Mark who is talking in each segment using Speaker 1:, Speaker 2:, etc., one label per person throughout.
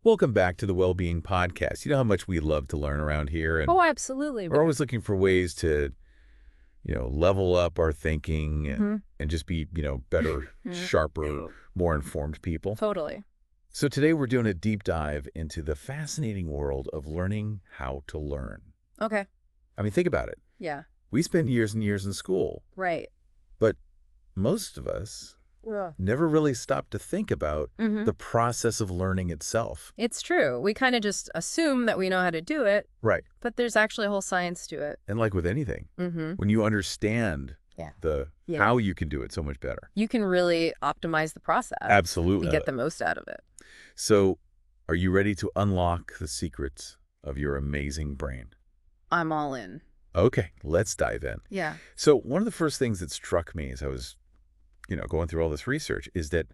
Speaker 1: Welcome back to the Wellbeing Podcast. You know how much we love to learn around here, and
Speaker 2: Oh, absolutely.
Speaker 1: we're always looking for ways to, level up our thinking
Speaker 2: Mhm.
Speaker 1: and just be, better,
Speaker 2: Mhm.
Speaker 1: sharper, more informed people.
Speaker 2: Totally.
Speaker 1: So today we're doing a deep dive into the fascinating world of learning how to learn.
Speaker 2: Okay.
Speaker 1: I mean, think about it.
Speaker 2: Yeah.
Speaker 1: We spend years and years in school,
Speaker 2: Right.
Speaker 1: but most of us
Speaker 2: Yeah.
Speaker 1: never really stop to think about
Speaker 2: hmm
Speaker 1: the process of learning itself.
Speaker 2: It's true. We kind of just assume that we know how to do it,
Speaker 1: Right.
Speaker 2: but there's actually a whole science to it.
Speaker 1: And like with anything,
Speaker 2: Mm-hmm.
Speaker 1: when you understand
Speaker 2: Yeah.
Speaker 1: the
Speaker 2: Yeah.
Speaker 1: how you can do it so much better.
Speaker 2: You can really optimize the process
Speaker 1: Absolutely.
Speaker 2: to get the most out of it.
Speaker 1: So, are you ready to unlock the secrets of your amazing brain?
Speaker 2: I'm all in.
Speaker 1: Okay, let's dive in.
Speaker 2: Yeah.
Speaker 1: So, one of the first things that struck me as I was, going through all this research is that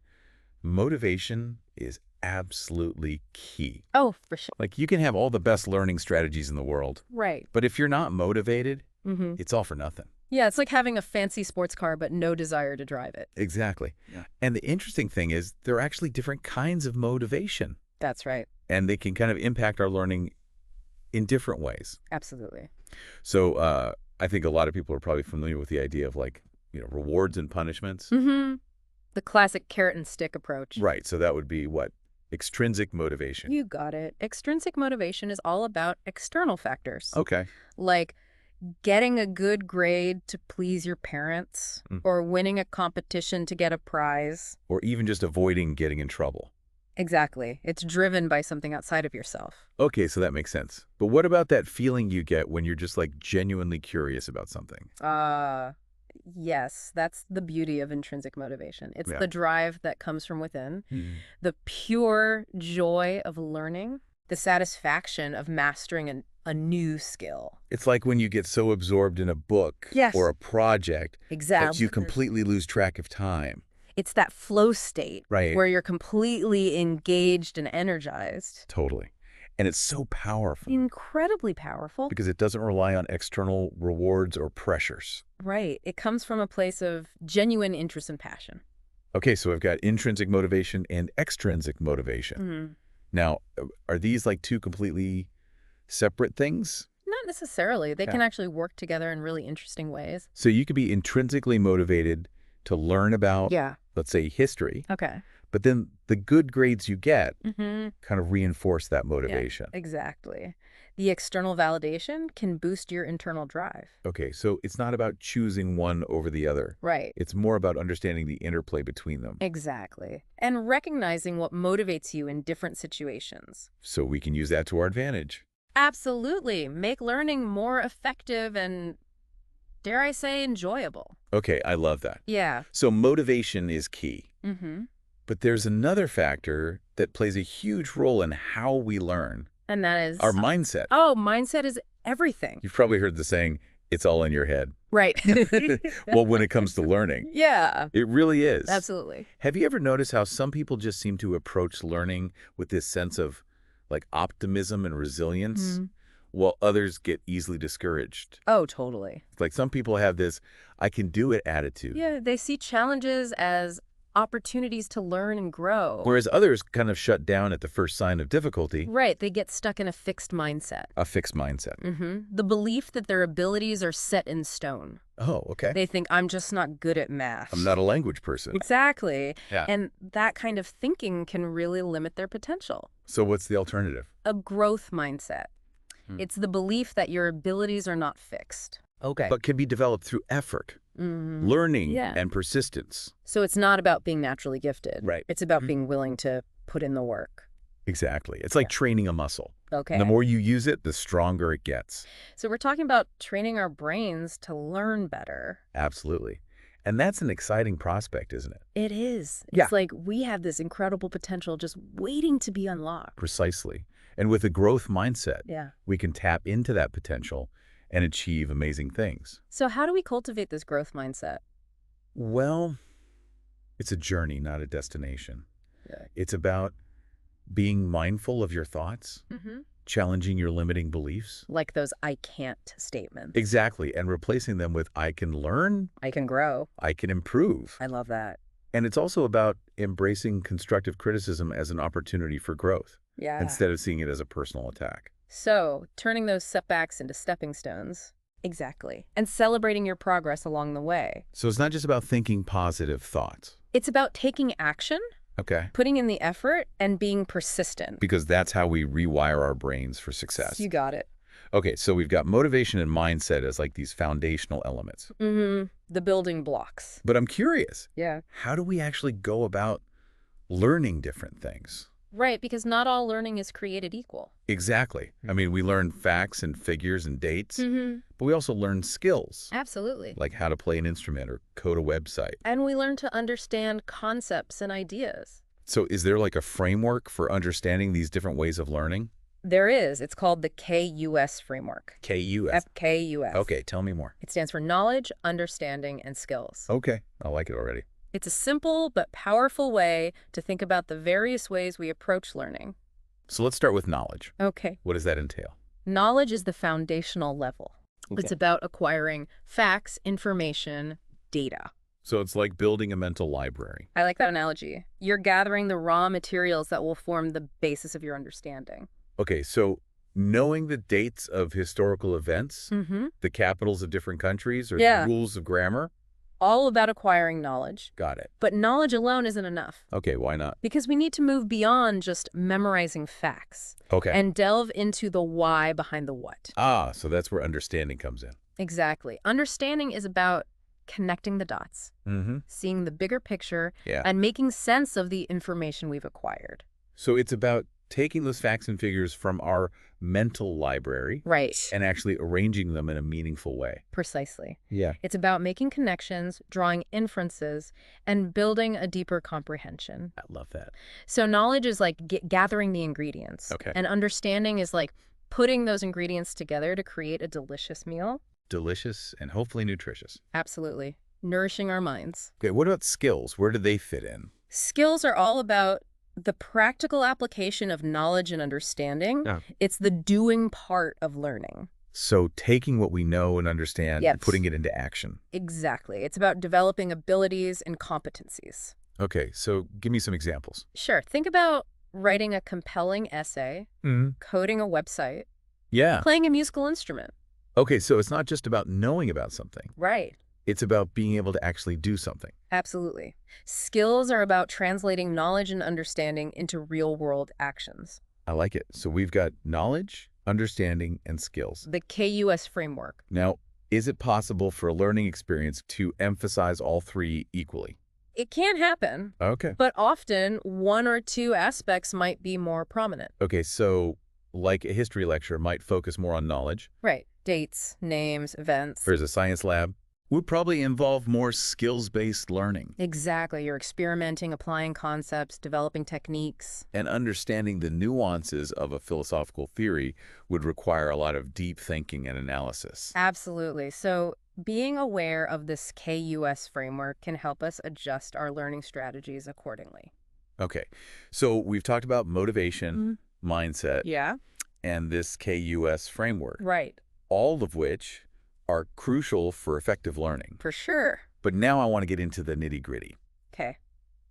Speaker 1: motivation is absolutely key.
Speaker 2: Oh, for sure.
Speaker 1: Like, you can have all the best learning strategies in the world,
Speaker 2: Right.
Speaker 1: but if you're not motivated,
Speaker 2: Mm-hmm.
Speaker 1: it's all for nothing.
Speaker 2: Yeah, it's like having a fancy sports car but no desire to drive it.
Speaker 1: Exactly.
Speaker 2: Yeah.
Speaker 1: And the interesting thing is there are actually different kinds of motivation,
Speaker 2: That's right.
Speaker 1: and they can kind of impact our learning in different ways.
Speaker 2: Absolutely.
Speaker 1: So I think a lot of people are probably familiar with the idea of rewards and punishments.
Speaker 2: Mm-hmm. The classic carrot and stick approach.
Speaker 1: Right. So that would be what? Extrinsic motivation.
Speaker 2: You got it. Extrinsic motivation is all about external factors.
Speaker 1: Okay.
Speaker 2: Like getting a good grade to please your parents
Speaker 1: Mm.
Speaker 2: or winning a competition to get a prize.
Speaker 1: Or even just avoiding getting in trouble.
Speaker 2: Exactly. It's driven by something outside of yourself.
Speaker 1: Okay, so that makes sense. But what about that feeling you get when you're just genuinely curious about something?
Speaker 2: Yes, that's the beauty of intrinsic motivation. It's
Speaker 1: Yeah.
Speaker 2: the drive that comes from within, the pure joy of learning, the satisfaction of mastering a new skill.
Speaker 1: It's like when you get so absorbed in a book
Speaker 2: Yes.
Speaker 1: or a project that
Speaker 2: Exactly.
Speaker 1: you completely lose track of time.
Speaker 2: It's that flow state
Speaker 1: Right.
Speaker 2: where you're completely engaged and energized.
Speaker 1: Totally. And it's so powerful
Speaker 2: Incredibly powerful.
Speaker 1: because it doesn't rely on external rewards or pressures.
Speaker 2: Right. It comes from a place of genuine interest and passion.
Speaker 1: Okay, so I've got intrinsic motivation and extrinsic motivation.
Speaker 2: Mm-hmm.
Speaker 1: Now, are these two completely separate things?
Speaker 2: Not necessarily. They
Speaker 1: Yeah.
Speaker 2: can actually work together in really interesting ways.
Speaker 1: So you could be intrinsically motivated to learn about,
Speaker 2: Yeah.
Speaker 1: let's say, history,
Speaker 2: Okay.
Speaker 1: but then the good grades you get
Speaker 2: Mm-hmm.
Speaker 1: kind of reinforce that motivation.
Speaker 2: Exactly. The external validation can boost your internal drive.
Speaker 1: Okay, so it's not about choosing one over the other.
Speaker 2: Right.
Speaker 1: It's more about understanding the interplay between them.
Speaker 2: Exactly. And recognizing what motivates you in different situations.
Speaker 1: So we can use that to our advantage.
Speaker 2: Absolutely. Make learning more effective and, dare I say, enjoyable.
Speaker 1: Okay, I love that.
Speaker 2: Yeah.
Speaker 1: So motivation is key.
Speaker 2: Mm-hmm.
Speaker 1: But there's another factor that plays a huge role in how we learn,
Speaker 2: And that is...
Speaker 1: our mindset.
Speaker 2: Oh, mindset is everything.
Speaker 1: You've probably heard the saying, it's all in your head.
Speaker 2: Right.
Speaker 1: Well, when it comes to learning,
Speaker 2: Yeah.
Speaker 1: it really is.
Speaker 2: Absolutely.
Speaker 1: Have you ever noticed how some people just seem to approach learning with this sense of optimism and resilience,
Speaker 2: Mhm.
Speaker 1: while others get easily discouraged?
Speaker 2: Oh, totally.
Speaker 1: Like some people have this I can do it attitude.
Speaker 2: Yeah, they see challenges as opportunities to learn and grow.
Speaker 1: Whereas others kind of shut down at the first sign of difficulty,
Speaker 2: Right, they get stuck in a fixed mindset.
Speaker 1: a fixed mindset.
Speaker 2: The belief that their abilities are set in stone.
Speaker 1: Oh, okay.
Speaker 2: They think, I'm just not good at math.
Speaker 1: I'm not a language person.
Speaker 2: Exactly.
Speaker 1: Yeah.
Speaker 2: And that kind of thinking can really limit their potential.
Speaker 1: So what's the alternative?
Speaker 2: A growth mindset.
Speaker 1: Hmm.
Speaker 2: It's the belief that your abilities are not fixed. Okay.
Speaker 1: But can be developed through effort, learning,
Speaker 2: Yeah.
Speaker 1: and persistence.
Speaker 2: So it's not about being naturally gifted.
Speaker 1: Right.
Speaker 2: It's about
Speaker 1: Mhm.
Speaker 2: being willing to put in the work.
Speaker 1: Exactly. It's like training a muscle.
Speaker 2: Okay.
Speaker 1: And the more you use it, the stronger it gets.
Speaker 2: So we're talking about training our brains to learn better.
Speaker 1: Absolutely. And that's an exciting prospect, isn't it?
Speaker 2: It is.
Speaker 1: Yeah.
Speaker 2: It's like we have this incredible potential just waiting to be unlocked.
Speaker 1: Precisely. And with a growth mindset,
Speaker 2: Yeah.
Speaker 1: we can tap into that potential and achieve amazing things.
Speaker 2: So how do we cultivate this growth mindset?
Speaker 1: Well, it's a journey, not a destination.
Speaker 2: Yeah.
Speaker 1: It's about being mindful of your thoughts, challenging your limiting beliefs.
Speaker 2: Like those I can't statements.
Speaker 1: Exactly. And replacing them with I can learn,
Speaker 2: I can grow.
Speaker 1: I can improve.
Speaker 2: I love that.
Speaker 1: And it's also about embracing constructive criticism as an opportunity for growth.
Speaker 2: Yeah.
Speaker 1: instead of seeing it as a personal attack.
Speaker 2: So, turning those setbacks into stepping stones. Exactly. And celebrating your progress along the way.
Speaker 1: So it's not just about thinking positive thoughts.
Speaker 2: It's about taking action,
Speaker 1: Okay.
Speaker 2: putting in the effort, and being persistent.
Speaker 1: Because that's how we rewire our brains for success.
Speaker 2: You got it.
Speaker 1: Okay, so we've got motivation and mindset as like these foundational elements.
Speaker 2: Mm-hmm. The building blocks.
Speaker 1: But I'm curious,
Speaker 2: Yeah.
Speaker 1: how do we actually go about learning different things?
Speaker 2: Right, because not all learning is created equal.
Speaker 1: Exactly. I mean, we learn facts and figures and dates,
Speaker 2: Mm-hmm.
Speaker 1: but we also learn skills,
Speaker 2: Absolutely.
Speaker 1: like how to play an instrument or code a website.
Speaker 2: And we learn to understand concepts and ideas.
Speaker 1: So is there like a framework for understanding these different ways of learning?
Speaker 2: There is. It's called the KUS framework.
Speaker 1: KUS.
Speaker 2: KUS.
Speaker 1: Okay, tell me more.
Speaker 2: It stands for knowledge, understanding, and skills.
Speaker 1: Okay, I like it already.
Speaker 2: It's a simple but powerful way to think about the various ways we approach learning.
Speaker 1: So let's start with knowledge.
Speaker 2: Okay.
Speaker 1: What does that entail?
Speaker 2: Knowledge is the foundational level.
Speaker 1: Okay.
Speaker 2: It's about acquiring facts, information, data.
Speaker 1: So it's like building a mental library.
Speaker 2: I like that analogy. You're gathering the raw materials that will form the basis of your understanding.
Speaker 1: Okay, so knowing the dates of historical events,
Speaker 2: Mm-hmm.
Speaker 1: the capitals of different countries, or
Speaker 2: Yeah.
Speaker 1: the rules of grammar?
Speaker 2: All about acquiring knowledge.
Speaker 1: Got it.
Speaker 2: But knowledge alone isn't enough,
Speaker 1: Okay, why not?
Speaker 2: because we need to move beyond just memorizing facts
Speaker 1: Okay.
Speaker 2: and delve into the why behind the what.
Speaker 1: So that's where understanding comes in.
Speaker 2: Exactly. Understanding is about connecting the dots,
Speaker 1: Mm-hmm.
Speaker 2: seeing the bigger picture,
Speaker 1: Yeah.
Speaker 2: and making sense of the information we've acquired.
Speaker 1: So it's about taking those facts and figures from our mental library
Speaker 2: Right.
Speaker 1: and actually arranging them in a meaningful way.
Speaker 2: Precisely.
Speaker 1: Yeah.
Speaker 2: It's about making connections, drawing inferences, and building a deeper comprehension.
Speaker 1: I love that.
Speaker 2: So knowledge is like gathering the ingredients.
Speaker 1: Okay.
Speaker 2: And understanding is like putting those ingredients together to create a delicious meal.
Speaker 1: Delicious and hopefully nutritious.
Speaker 2: Absolutely. Nourishing our minds.
Speaker 1: Okay, what about skills? Where do they fit in?
Speaker 2: Skills are all about the practical application of knowledge and understanding.
Speaker 1: Yeah.
Speaker 2: It's the doing part of learning.
Speaker 1: So taking what we know and understand
Speaker 2: Yes.
Speaker 1: and putting it into action.
Speaker 2: Exactly. It's about developing abilities and competencies.
Speaker 1: Okay, so give me some examples.
Speaker 2: Sure. Think about writing a compelling essay, coding a website,
Speaker 1: Yeah.
Speaker 2: playing a musical instrument.
Speaker 1: Okay, so it's not just about knowing about something.
Speaker 2: Right.
Speaker 1: It's about being able to actually do something.
Speaker 2: Absolutely. Skills are about translating knowledge and understanding into real-world actions.
Speaker 1: I like it. So we've got knowledge, understanding, and skills.
Speaker 2: The KUS framework.
Speaker 1: Now, is it possible for a learning experience to emphasize all three equally?
Speaker 2: It can happen,
Speaker 1: Okay.
Speaker 2: but often one or two aspects might be more prominent.
Speaker 1: Okay, so like a history lecture might focus more on knowledge,
Speaker 2: Right. Dates, names, events.
Speaker 1: whereas a science lab would probably involve more skills-based learning
Speaker 2: Exactly. You're experimenting, applying concepts, developing techniques.
Speaker 1: and understanding the nuances of a philosophical theory would require a lot of deep thinking and analysis.
Speaker 2: Absolutely. So being aware of this KUS framework can help us adjust our learning strategies accordingly.
Speaker 1: Okay, so we've talked about motivation, mindset,
Speaker 2: Yeah.
Speaker 1: and this KUS framework,
Speaker 2: Right.
Speaker 1: all of which are crucial for effective learning.
Speaker 2: For sure.
Speaker 1: But now I want to get into the nitty-gritty.
Speaker 2: Okay.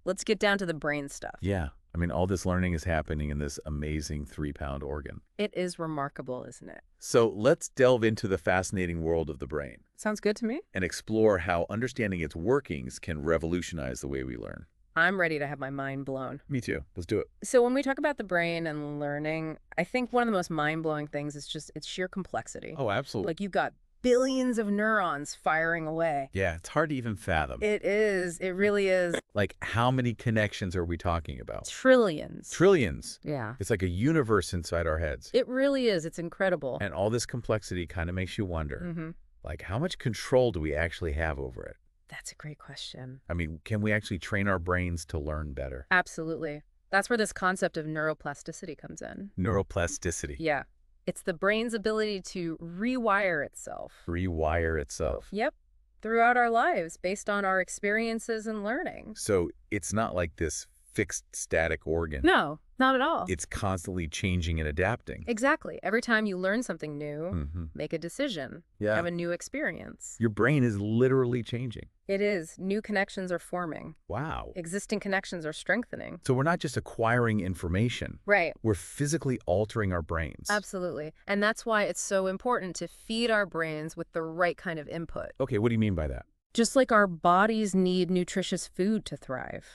Speaker 2: Let's get down to the brain stuff.
Speaker 1: Yeah, I mean, all this learning is happening in this amazing 3-pound organ.
Speaker 2: It is remarkable, isn't it?
Speaker 1: So let's delve into the fascinating world of the brain
Speaker 2: Sounds good to me.
Speaker 1: and explore how understanding its workings can revolutionize the way we learn.
Speaker 2: I'm ready to have my mind blown.
Speaker 1: Me too. Let's do it.
Speaker 2: So when we talk about the brain and learning, I think one of the most mind-blowing things is just its sheer complexity.
Speaker 1: Oh, absolutely.
Speaker 2: Like you've got billions of neurons firing away.
Speaker 1: Yeah, it's hard to even fathom.
Speaker 2: It is. It really is.
Speaker 1: Like, how many connections are we talking about?
Speaker 2: Trillions.
Speaker 1: Trillions.
Speaker 2: Yeah.
Speaker 1: It's like a universe inside our heads.
Speaker 2: It really is. It's incredible.
Speaker 1: And all this complexity kind of makes you wonder,
Speaker 2: Mm-hmm.
Speaker 1: like, how much control do we actually have over it?
Speaker 2: That's a great question.
Speaker 1: I mean, can we actually train our brains to learn better?
Speaker 2: Absolutely. That's where this concept of neuroplasticity comes in.
Speaker 1: Neuroplasticity.
Speaker 2: Yeah. It's the brain's ability to rewire itself.
Speaker 1: Rewire itself.
Speaker 2: Yep. Throughout our lives based on our experiences and learning.
Speaker 1: So it's not like this fixed static organ.
Speaker 2: No, not at all.
Speaker 1: It's constantly changing and adapting.
Speaker 2: Exactly. Every time you learn something new,
Speaker 1: Mm-hmm.
Speaker 2: make a decision,
Speaker 1: Yeah.
Speaker 2: have a new experience.
Speaker 1: Your brain is literally changing.
Speaker 2: It is. New connections are forming.
Speaker 1: Wow.
Speaker 2: Existing connections are strengthening.
Speaker 1: So we're not just acquiring information.
Speaker 2: Right.
Speaker 1: We're physically altering our brains.
Speaker 2: Absolutely. And that's why it's so important to feed our brains with the right kind of input.
Speaker 1: Okay, what do you mean by that?
Speaker 2: Just like our bodies need nutritious food to thrive,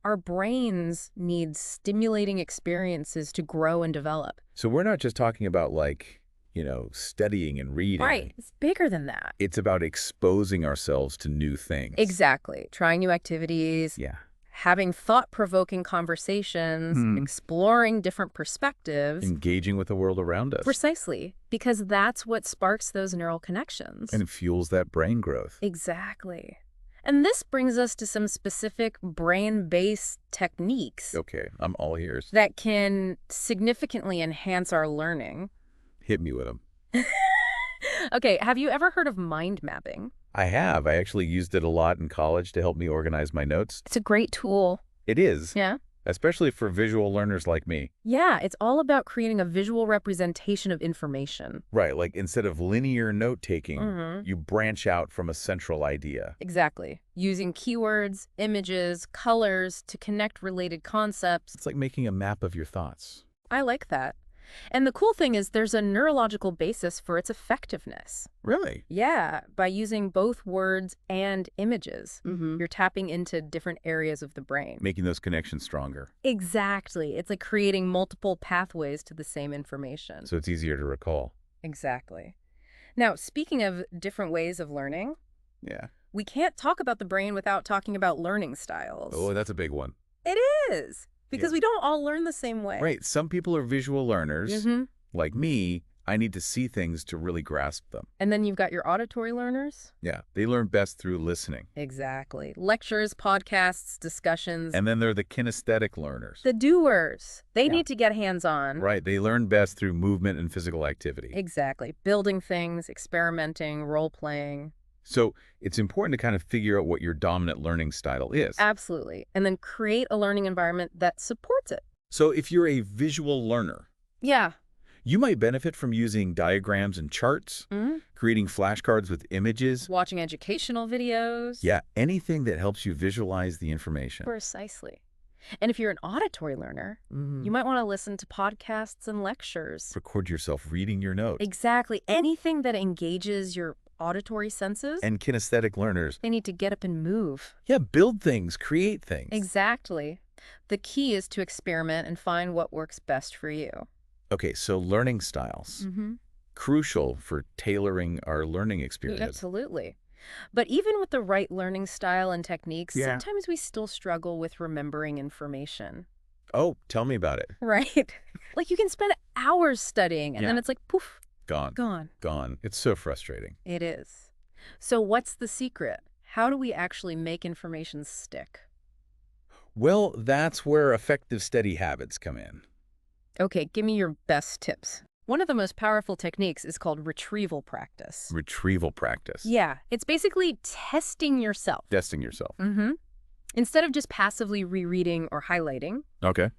Speaker 2: our brains need stimulating experiences to grow and develop.
Speaker 1: So we're not just talking about studying and reading.
Speaker 2: Right. It's bigger than that.
Speaker 1: It's about exposing ourselves to new things.
Speaker 2: Exactly. Trying new activities,
Speaker 1: Yeah.
Speaker 2: having thought-provoking conversations, exploring different perspectives.
Speaker 1: Engaging with the world around us.
Speaker 2: Precisely. Because that's what sparks those neural connections.
Speaker 1: And it fuels that brain growth.
Speaker 2: Exactly. And this brings us to some specific brain-based techniques
Speaker 1: Okay, I'm all ears.
Speaker 2: that can significantly enhance our learning.
Speaker 1: Hit me with them.
Speaker 2: Okay, have you ever heard of mind mapping?
Speaker 1: I have. I actually used it a lot in college to help me organize my notes.
Speaker 2: It's a great tool.
Speaker 1: It is.
Speaker 2: Yeah?
Speaker 1: Especially for visual learners like me.
Speaker 2: Yeah, it's all about creating a visual representation of information.
Speaker 1: Right, like instead of linear note-taking,
Speaker 2: Mhm.
Speaker 1: you branch out from a central idea.
Speaker 2: Exactly. Using keywords, images, colors to connect related concepts.
Speaker 1: It's like making a map of your thoughts.
Speaker 2: I like that. And the cool thing is there's a neurological basis for its effectiveness.
Speaker 1: Really?
Speaker 2: Yeah, by using both words and images, you're tapping into different areas of the brain.
Speaker 1: Making those connections stronger.
Speaker 2: Exactly. It's like creating multiple pathways to the same information.
Speaker 1: So it's easier to recall.
Speaker 2: Exactly. Now, speaking of different ways of learning,
Speaker 1: Yeah.
Speaker 2: we can't talk about the brain without talking about learning styles.
Speaker 1: Oh, that's a big one.
Speaker 2: It is. Because we don't all learn the same way.
Speaker 1: Right. Some people are visual learners. Like me, I need to see things to really grasp them.
Speaker 2: And then you've got your auditory learners.
Speaker 1: Yeah. They learn best through listening.
Speaker 2: Exactly. Lectures, podcasts, discussions.
Speaker 1: And then they're the kinesthetic learners.
Speaker 2: The doers. They need to get hands-on.
Speaker 1: Right. They learn best through movement and physical activity.
Speaker 2: Exactly. Building things, experimenting, role-playing.
Speaker 1: So it's important to kind of figure out what your dominant learning style is.
Speaker 2: Absolutely. And then create a learning environment that supports it.
Speaker 1: So if you're a visual learner,
Speaker 2: Yeah.
Speaker 1: you might benefit from using diagrams and charts, creating flashcards with images.
Speaker 2: Watching educational videos.
Speaker 1: Yeah, anything that helps you visualize the information.
Speaker 2: Precisely. And if you're an auditory learner, you might want to listen to podcasts and lectures.
Speaker 1: Record yourself reading your notes.
Speaker 2: Exactly. Anything that engages your auditory senses.
Speaker 1: And kinesthetic learners,
Speaker 2: They need to get up and move.
Speaker 1: yeah, build things, create things.
Speaker 2: Exactly. The key is to experiment and find what works best for you.
Speaker 1: Okay, so learning styles. Crucial for tailoring our learning experience.
Speaker 2: Absolutely. But even with the right learning style and techniques,
Speaker 1: Yeah.
Speaker 2: sometimes we still struggle with remembering information.
Speaker 1: Oh, tell me about it.
Speaker 2: Right? Like you can spend hours studying and then
Speaker 1: Yeah.
Speaker 2: it's like, poof,
Speaker 1: Gone.
Speaker 2: gone.
Speaker 1: Gone. It's so frustrating.
Speaker 2: It is. So what's the secret? How do we actually make information stick?
Speaker 1: Well, that's where effective study habits come in.
Speaker 2: Okay, give me your best tips. One of the most powerful techniques is called retrieval practice.
Speaker 1: Retrieval practice.
Speaker 2: Yeah, it's basically testing yourself.
Speaker 1: Testing yourself.
Speaker 2: Instead of just passively rereading or highlighting,
Speaker 1: Okay.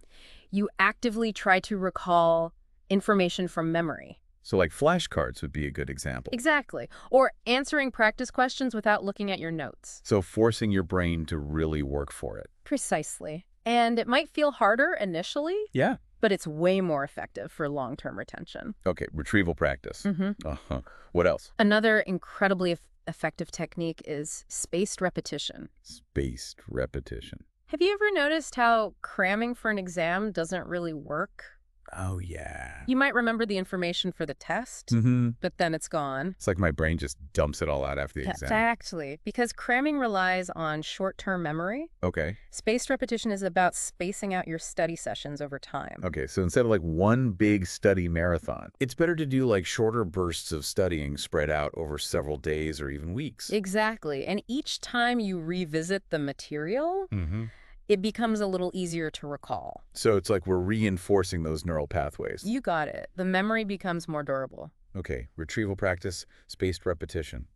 Speaker 2: you actively try to recall information from memory.
Speaker 1: So like flashcards would be a good example.
Speaker 2: Exactly. Or answering practice questions without looking at your notes.
Speaker 1: So forcing your brain to really work for it.
Speaker 2: Precisely. And it might feel harder initially,
Speaker 1: Yeah.
Speaker 2: but it's way more effective for long-term retention.
Speaker 1: Okay, retrieval practice. What else?
Speaker 2: Another incredibly effective technique is spaced repetition.
Speaker 1: Spaced repetition.
Speaker 2: Have you ever noticed how cramming for an exam doesn't really work?
Speaker 1: Oh, yeah.
Speaker 2: You might remember the information for the test, but then it's gone.
Speaker 1: It's like my brain just dumps it all out after the exam.
Speaker 2: Exactly. Because cramming relies on short-term memory.
Speaker 1: Okay.
Speaker 2: Spaced repetition is about spacing out your study sessions over time.
Speaker 1: Okay, so instead of like one big study marathon, it's better to do like shorter bursts of studying spread out over several days or even weeks.
Speaker 2: Exactly. And each time you revisit the material, it becomes a little easier to recall.
Speaker 1: So it's like we're reinforcing those neural pathways.
Speaker 2: You got it. The memory becomes more durable.
Speaker 1: Okay, retrieval practice, spaced repetition.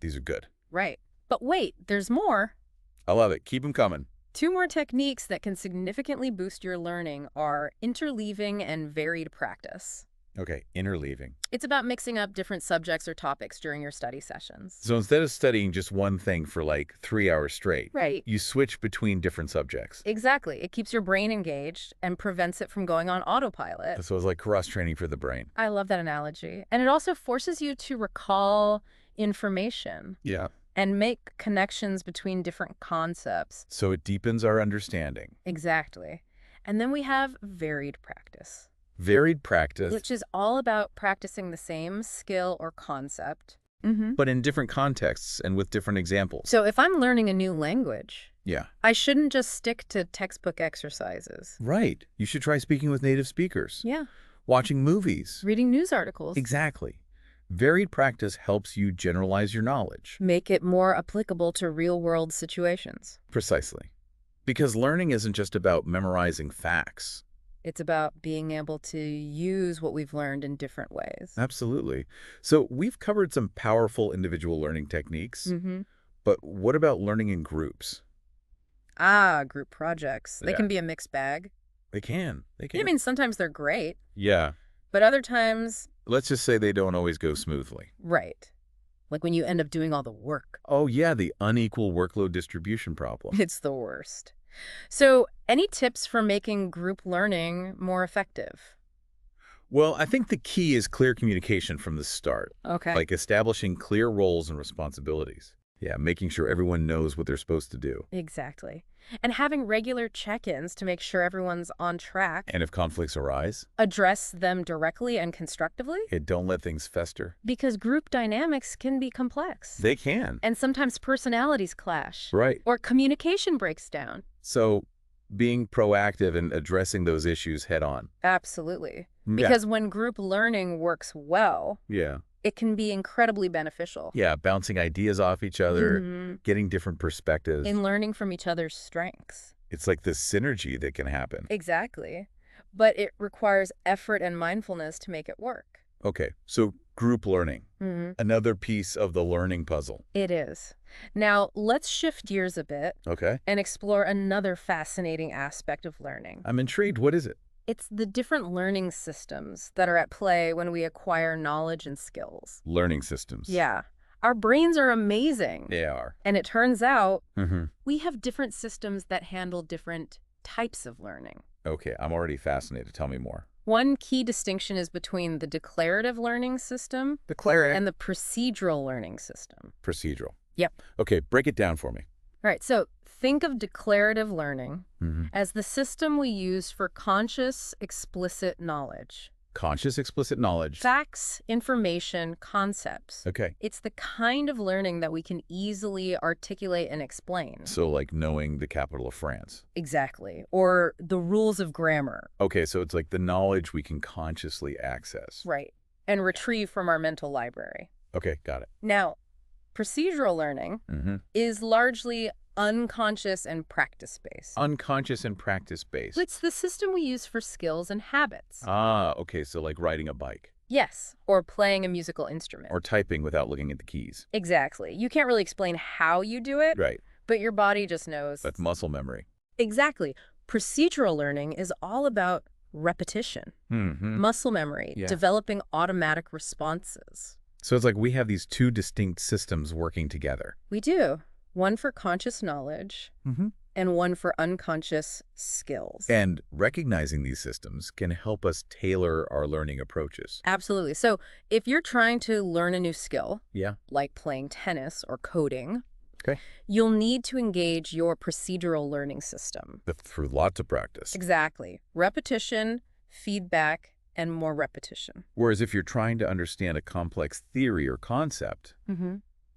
Speaker 1: These are good.
Speaker 2: Right. But wait, there's more.
Speaker 1: I love it. Keep them coming.
Speaker 2: Two more techniques that can significantly boost your learning are interleaving and varied practice.
Speaker 1: Okay, interleaving.
Speaker 2: It's about mixing up different subjects or topics during your study sessions.
Speaker 1: So instead of studying just one thing for like 3 hours straight,
Speaker 2: Right.
Speaker 1: you switch between different subjects.
Speaker 2: Exactly. It keeps your brain engaged and prevents it from going on autopilot.
Speaker 1: So it's like cross-training for the brain.
Speaker 2: I love that analogy. And it also forces you to recall information
Speaker 1: Yeah.
Speaker 2: and make connections between different concepts.
Speaker 1: So it deepens our understanding.
Speaker 2: Exactly. And then we have varied practice,
Speaker 1: Varied practice,
Speaker 2: which is all about practicing the same skill or concept.
Speaker 1: but in different contexts and with different examples.
Speaker 2: So if I'm learning a new language,
Speaker 1: Yeah.
Speaker 2: I shouldn't just stick to textbook exercises.
Speaker 1: Right. You should try speaking with native speakers.
Speaker 2: Yeah.
Speaker 1: Watching movies.
Speaker 2: Reading news articles.
Speaker 1: Exactly. Varied practice helps you generalize your knowledge.
Speaker 2: Make it more applicable to real-world situations.
Speaker 1: Precisely. Because learning isn't just about memorizing facts.
Speaker 2: It's about being able to use what we've learned in different ways.
Speaker 1: Absolutely. So we've covered some powerful individual learning techniques, but what about learning in groups?
Speaker 2: Group projects. They
Speaker 1: Yeah.
Speaker 2: can be a mixed bag.
Speaker 1: They can.
Speaker 2: I mean, sometimes they're great,
Speaker 1: Yeah.
Speaker 2: but other times,
Speaker 1: Let's just say they don't always go smoothly.
Speaker 2: right. Like when you end up doing all the work.
Speaker 1: Oh, yeah, the unequal workload distribution problem.
Speaker 2: It's the worst. So, any tips for making group learning more effective?
Speaker 1: Well, I think the key is clear communication from the start,
Speaker 2: Okay.
Speaker 1: like establishing clear roles and responsibilities. Yeah, making sure everyone knows what they're supposed to do.
Speaker 2: Exactly. And having regular check-ins to make sure everyone's on track.
Speaker 1: And if conflicts arise,
Speaker 2: Address them directly and constructively.
Speaker 1: don't let things fester.
Speaker 2: Because group dynamics can be complex.
Speaker 1: They can.
Speaker 2: And sometimes personalities clash.
Speaker 1: Right.
Speaker 2: Or communication breaks down.
Speaker 1: So being proactive and addressing those issues head on.
Speaker 2: Absolutely.
Speaker 1: Yeah.
Speaker 2: Because when group learning works well,
Speaker 1: Yeah.
Speaker 2: it can be incredibly beneficial.
Speaker 1: Yeah, bouncing ideas off each other,
Speaker 2: Mhm.
Speaker 1: getting different perspectives.
Speaker 2: In learning from each other's strengths.
Speaker 1: It's like this synergy that can happen.
Speaker 2: Exactly. But it requires effort and mindfulness to make it work.
Speaker 1: Okay, so group learning, another piece of the learning puzzle.
Speaker 2: It is. Now, let's shift gears a bit
Speaker 1: Okay.
Speaker 2: and explore another fascinating aspect of learning.
Speaker 1: I'm intrigued. What is it?
Speaker 2: It's the different learning systems that are at play when we acquire knowledge and skills.
Speaker 1: Learning systems.
Speaker 2: Yeah. Our brains are amazing.
Speaker 1: They are.
Speaker 2: And it turns out
Speaker 1: Mm-hmm.
Speaker 2: we have different systems that handle different types of learning.
Speaker 1: Okay, I'm already fascinated. Tell me more.
Speaker 2: One key distinction is between the declarative learning system
Speaker 1: Declare
Speaker 2: and the procedural learning system.
Speaker 1: procedural.
Speaker 2: Yep.
Speaker 1: Okay, break it down for me.
Speaker 2: All right, so think of declarative learning
Speaker 1: Mm-hmm.
Speaker 2: as the system we use for conscious, explicit knowledge.
Speaker 1: Conscious, explicit knowledge.
Speaker 2: Facts, information, concepts.
Speaker 1: Okay.
Speaker 2: It's the kind of learning that we can easily articulate and explain.
Speaker 1: So like knowing the capital of France.
Speaker 2: Exactly. Or the rules of grammar.
Speaker 1: Okay, so it's like the knowledge we can consciously access.
Speaker 2: Right. And retrieve from our mental library.
Speaker 1: Okay, got it.
Speaker 2: Now, procedural learning
Speaker 1: Mm-hmm.
Speaker 2: is largely unconscious and practice-based.
Speaker 1: Unconscious and practice-based.
Speaker 2: It's the system we use for skills and habits.
Speaker 1: Ah, okay, so like riding a bike
Speaker 2: Yes, or playing a musical instrument.
Speaker 1: or typing without looking at the keys.
Speaker 2: Exactly. You can't really explain how you do it,
Speaker 1: Right,
Speaker 2: but your body just knows.
Speaker 1: that's muscle memory.
Speaker 2: Exactly. Procedural learning is all about repetition,
Speaker 1: Mm-hmm.
Speaker 2: muscle memory,
Speaker 1: Yeah.
Speaker 2: developing automatic responses.
Speaker 1: So it's like we have these two distinct systems working together.
Speaker 2: We do. One for conscious knowledge
Speaker 1: Mm-hmm.
Speaker 2: and one for unconscious skills.
Speaker 1: And recognizing these systems can help us tailor our learning approaches.
Speaker 2: Absolutely. So if you're trying to learn a new skill,
Speaker 1: Yeah.
Speaker 2: like playing tennis or coding,
Speaker 1: Okay.
Speaker 2: you'll need to engage your procedural learning system.
Speaker 1: Through lots of practice.
Speaker 2: Exactly. Repetition, feedback, and more repetition.
Speaker 1: Whereas if you're trying to understand a complex theory or concept,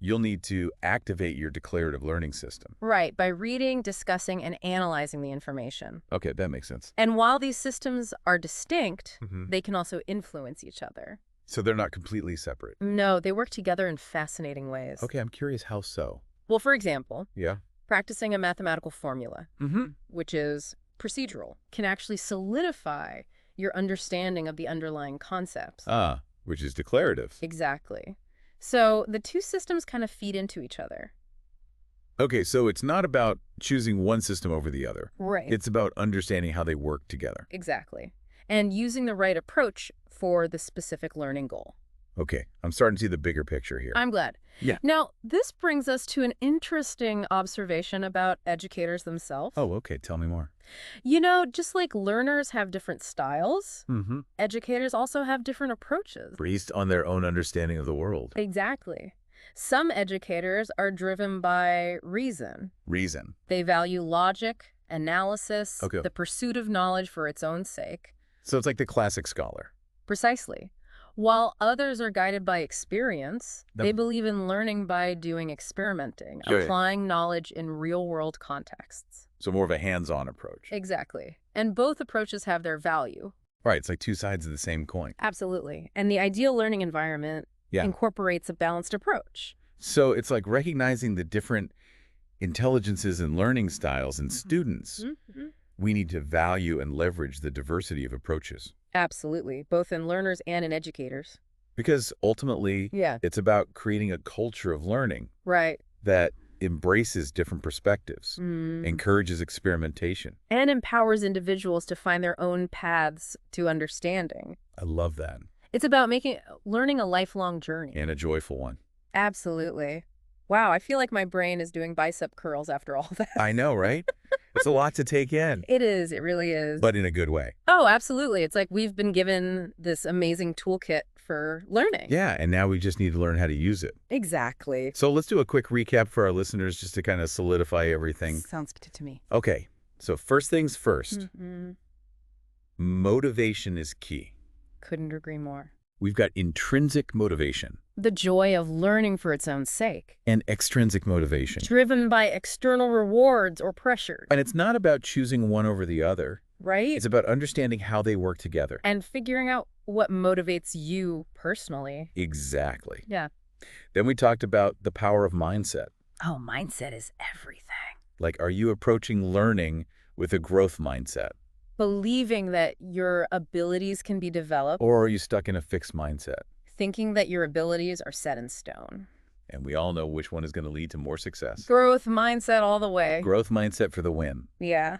Speaker 1: you'll need to activate your declarative learning system.
Speaker 2: Right, by reading, discussing, and analyzing the information.
Speaker 1: Okay, that makes sense.
Speaker 2: And while these systems are distinct,
Speaker 1: Mm-hmm.
Speaker 2: they can also influence each other.
Speaker 1: So they're not completely separate.
Speaker 2: No, they work together in fascinating ways.
Speaker 1: Okay, I'm curious how so.
Speaker 2: Well, for example,
Speaker 1: Yeah.
Speaker 2: practicing a mathematical formula,
Speaker 1: Mm-hmm.
Speaker 2: which is procedural, can actually solidify your understanding of the underlying concepts.
Speaker 1: Ah, which is declarative.
Speaker 2: Exactly. So the two systems kind of feed into each other.
Speaker 1: Okay, so it's not about choosing one system over the other.
Speaker 2: Right.
Speaker 1: It's about understanding how they work together.
Speaker 2: Exactly. And using the right approach for the specific learning goal.
Speaker 1: Okay, I'm starting to see the bigger picture here.
Speaker 2: I'm glad.
Speaker 1: Yeah.
Speaker 2: Now, this brings us to an interesting observation about educators themselves.
Speaker 1: Oh, okay. Tell me more.
Speaker 2: Just like learners have different styles,
Speaker 1: Mm-hmm.
Speaker 2: educators also have different approaches.
Speaker 1: Based on their own understanding of the world.
Speaker 2: Exactly. Some educators are driven by reason.
Speaker 1: Reason.
Speaker 2: They value logic, analysis,
Speaker 1: Okay.
Speaker 2: the pursuit of knowledge for its own sake.
Speaker 1: So it's like the classic scholar.
Speaker 2: Precisely. While others are guided by experience,
Speaker 1: The-
Speaker 2: they believe in learning by doing experimenting,
Speaker 1: Sure.
Speaker 2: applying knowledge in real-world contexts.
Speaker 1: So more of a hands-on approach.
Speaker 2: Exactly. And both approaches have their value.
Speaker 1: Right, it's like two sides of the same coin.
Speaker 2: Absolutely. And the ideal learning environment
Speaker 1: Yeah.
Speaker 2: incorporates a balanced approach.
Speaker 1: So it's like recognizing the different intelligences and learning styles in students.
Speaker 2: Mm-hmm.
Speaker 1: We need to value and leverage the diversity of approaches.
Speaker 2: Absolutely, both in learners and in educators.
Speaker 1: Because ultimately,
Speaker 2: Yeah.
Speaker 1: it's about creating a culture of learning
Speaker 2: Right.
Speaker 1: that embraces different perspectives, encourages experimentation.
Speaker 2: And empowers individuals to find their own paths to understanding.
Speaker 1: I love that.
Speaker 2: It's about making learning a lifelong journey.
Speaker 1: And a joyful one.
Speaker 2: Absolutely. Wow, I feel like my brain is doing bicep curls after all that.
Speaker 1: I know, right? It's a lot to take in,
Speaker 2: It is. It really is.
Speaker 1: but in a good way.
Speaker 2: Oh, absolutely. It's like we've been given this amazing toolkit for learning.
Speaker 1: Yeah, and now we just need to learn how to use it.
Speaker 2: Exactly.
Speaker 1: So let's do a quick recap for our listeners just to kind of solidify everything.
Speaker 2: Sounds good to me.
Speaker 1: Okay, so first things first, motivation is key.
Speaker 2: Couldn't agree more.
Speaker 1: We've got intrinsic motivation
Speaker 2: The joy of learning for its own sake,
Speaker 1: and extrinsic motivation.
Speaker 2: driven by external rewards or pressures,
Speaker 1: And it's not about choosing one over the other.
Speaker 2: right?
Speaker 1: It's about understanding how they work together.
Speaker 2: And figuring out what motivates you personally.
Speaker 1: Exactly.
Speaker 2: Yeah.
Speaker 1: Then we talked about the power of mindset.
Speaker 2: Oh, mindset is everything.
Speaker 1: Like, are you approaching learning with a growth mindset?
Speaker 2: Believing that your abilities can be developed,
Speaker 1: Or are you stuck in a fixed mindset?
Speaker 2: thinking that your abilities are set in stone.
Speaker 1: And we all know which one is going to lead to more success.
Speaker 2: Growth mindset all the way.
Speaker 1: Growth mindset for the win.
Speaker 2: Yeah.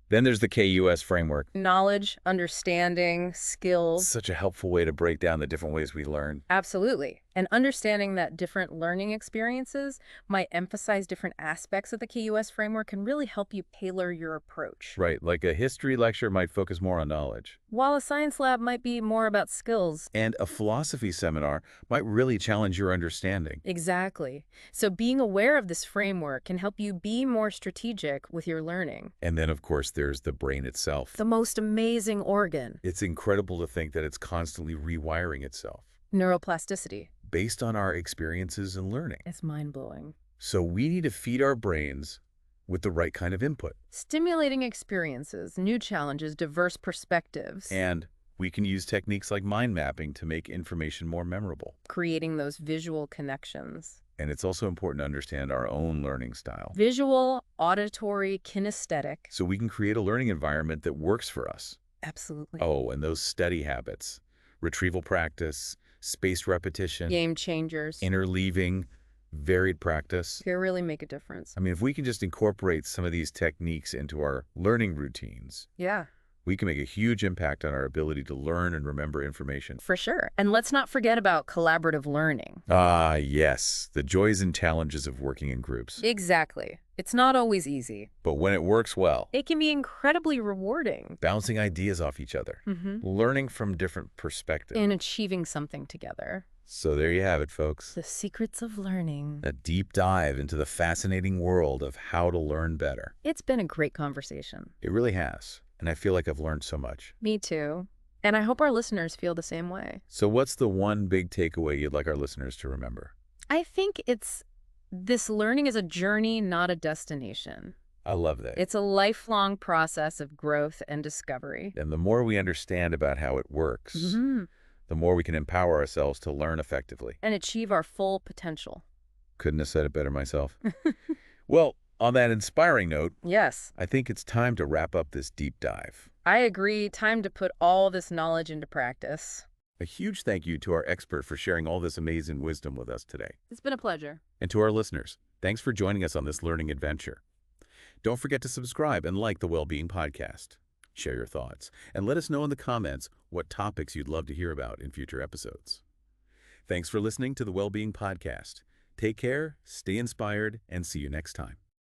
Speaker 1: Then there's the KUS framework.
Speaker 2: Knowledge, understanding, skills.
Speaker 1: Such a helpful way to break down the different ways we learn.
Speaker 2: Absolutely. And understanding that different learning experiences might emphasize different aspects of the KUS framework can really help you tailor your approach.
Speaker 1: Right, like a history lecture might focus more on knowledge.
Speaker 2: While a science lab might be more about skills.
Speaker 1: And a philosophy seminar might really challenge your understanding.
Speaker 2: Exactly. So being aware of this framework can help you be more strategic with your learning.
Speaker 1: And then, of course, there's the brain itself.
Speaker 2: The most amazing organ.
Speaker 1: It's incredible to think that it's constantly rewiring itself
Speaker 2: Neuroplasticity.
Speaker 1: based on our experiences and learning.
Speaker 2: It's mind-blowing.
Speaker 1: So we need to feed our brains with the right kind of input.
Speaker 2: Stimulating experiences, new challenges, diverse perspectives.
Speaker 1: And we can use techniques like mind mapping to make information more memorable.
Speaker 2: Creating those visual connections.
Speaker 1: And it's also important to understand our own learning style.
Speaker 2: Visual, auditory, kinesthetic.
Speaker 1: So we can create a learning environment that works for us.
Speaker 2: Absolutely.
Speaker 1: Oh, and those study habits, retrieval practice, spaced repetition,
Speaker 2: Game changers.
Speaker 1: interleaving, varied practice.
Speaker 2: Can really make a difference.
Speaker 1: I mean, if we can just incorporate some of these techniques into our learning routines,
Speaker 2: Yeah,
Speaker 1: we can make a huge impact on our ability to learn and remember information.
Speaker 2: for sure. And let's not forget about collaborative learning.
Speaker 1: Ah, yes, the joys and challenges of working in groups.
Speaker 2: Exactly. It's not always easy.
Speaker 1: But when it works well,
Speaker 2: It can be incredibly rewarding.
Speaker 1: bouncing ideas off each other, learning from different perspectives.
Speaker 2: In achieving something together.
Speaker 1: So there you have it, folks.
Speaker 2: The secrets of learning.
Speaker 1: A deep dive into the fascinating world of how to learn better.
Speaker 2: It's been a great conversation.
Speaker 1: It really has, and I feel like I've learned so much.
Speaker 2: Me too. And I hope our listeners feel the same way.
Speaker 1: So what's the one big takeaway you'd like our listeners to remember?
Speaker 2: I think it's this learning is a journey, not a destination.
Speaker 1: I love that.
Speaker 2: It's a lifelong process of growth and discovery.
Speaker 1: And the more we understand about how it works, the more we can empower ourselves to learn effectively.
Speaker 2: And achieve our full potential.
Speaker 1: Couldn't have said it better myself. Well, on that inspiring note,
Speaker 2: Yes,
Speaker 1: I think it's time to wrap up this deep dive.
Speaker 2: I agree. Time to put all this knowledge into practice.
Speaker 1: A huge thank you to our expert for sharing all this amazing wisdom with us today.
Speaker 2: It's been a pleasure.
Speaker 1: And to our listeners, Thanks for joining us on this learning adventure. Don't forget to subscribe and like the Wellbeing Podcast. Share your thoughts, and let us know in the comments what topics you'd love to hear about in future episodes. Thanks for listening to the Wellbeing Podcast. Take care, stay inspired, and see you next time.